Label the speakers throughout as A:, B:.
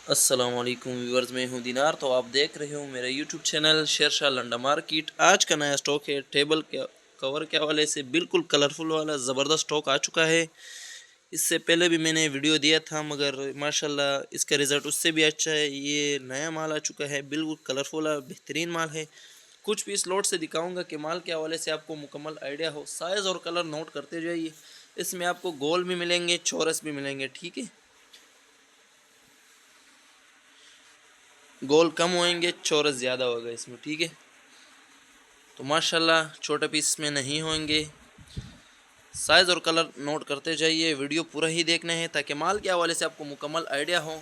A: السلام علیکم ویورز، میں ہوں دینار، تو آپ دیکھ رہے ہوں میرا YouTube channel Sher Shah Linda market. آج کا نیا سٹاک ہے ٹیبل کے کور کے حوالے سے، بالکل کلرفل والا زبردست سٹاک آ چکا ہے۔ اس سے پہلے بھی میں نے ویڈیو دیا تھا مگر ماشاءاللہ اس کا رزلٹ اس سے بھی اچھا ہے۔ یہ نیا مال آ چکا ہے، بالکل کلرفل اور بہترین مال ہے۔ کچھ پیس لوٹ سے دکھاؤں گا کہ مال کے حوالے سے آپ کو مکمل آئیڈیا ہو۔ سائز اور کلر نوٹ کرتے جائیے۔ اس میں آپ کو گول بھی ملیں گے، چورس بھی ملیں گے، ٹھیک ہے۔ گول کم ہوئیں گے، چورس زیادہ ہوگا اس میں، ٹھیک ہے۔ تو ماشاءاللہ چھوٹے پیس میں نہیں ہوئیں گے۔ سائز اور کلر نوٹ کرتے جائیے، ویڈیو پورا ہی دیکھنا ہے تاکہ مال کے حوالے سے آپ کو مکمل آئیڈیا ہو۔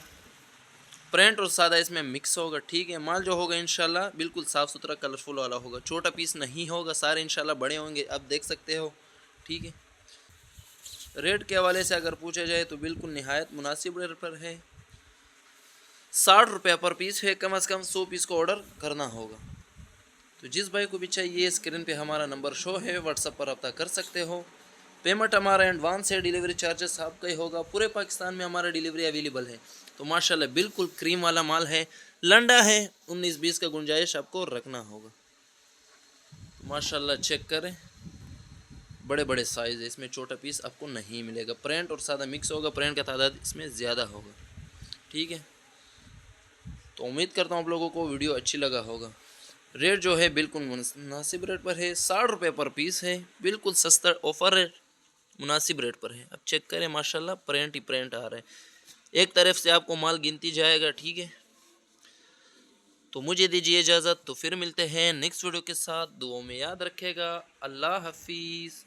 A: پرنٹ اور سادہ اس میں مکس ہوگا، ٹھیک ہے۔ مال جو ہوگا انشاءاللہ بالکل صاف ستھرا کلرفل والا ہوگا، چھوٹا پیس نہیں ہوگا، سارے انشاءاللہ بڑے ہوں گے، آپ دیکھ سکتے ہو، ٹھیک ہے۔ ریٹ کے حوالے سے اگر پوچھا جائے تو بالکل نہایت مناسب ریٹ پر ہے۔ 60 روپے پر پیس ہے، کم از کم 100 پیس کو آرڈر کرنا ہوگا۔ تو جس بھائی کو بھی چاہیے اسکرین پہ ہمارا نمبر شو ہے، واٹس ایپ پر رابطہ کر سکتے ہو۔ پیمنٹ ہمارا ایڈوانس ہے، ڈیلیوری چارجز آپ کا ہی ہوگا۔ پورے پاکستان میں ہمارا ڈیلیوری اویلیبل ہے۔ تو ماشاءاللہ بالکل کریم والا مال ہے، لنڈا ہے، 19-20 کا گنجائش آپ کو رکھنا ہوگا۔ ماشاءاللہ چیک کریں، بڑے بڑے سائز ہے، اس میں چھوٹا پیس آپ کو نہیں ملے گا۔ پرنٹ اور سادہ مکس ہوگا، پرنٹ کا تعداد اس میں زیادہ ہوگا، ٹھیک ہے۔ تو امید کرتا ہوں آپ لوگوں کو ویڈیو اچھی لگا ہوگا۔ ریٹ جو ہے بالکل مناسب ریٹ پر ہے، 60 روپے پر پیس ہے، بالکل سستا آفر ہے، مناسب ریٹ پر ہے۔ اب چیک کریں، ماشاءاللہ پرنٹ ہی پرنٹ آ رہا ہے، ایک طرف سے آپ کو مال گنتی جائے گا، ٹھیک ہے۔ تو مجھے دیجیے اجازت، تو پھر ملتے ہیں نیکسٹ ویڈیو کے ساتھ۔ دعاؤں میں یاد رکھے گا۔ اللہ حافظ۔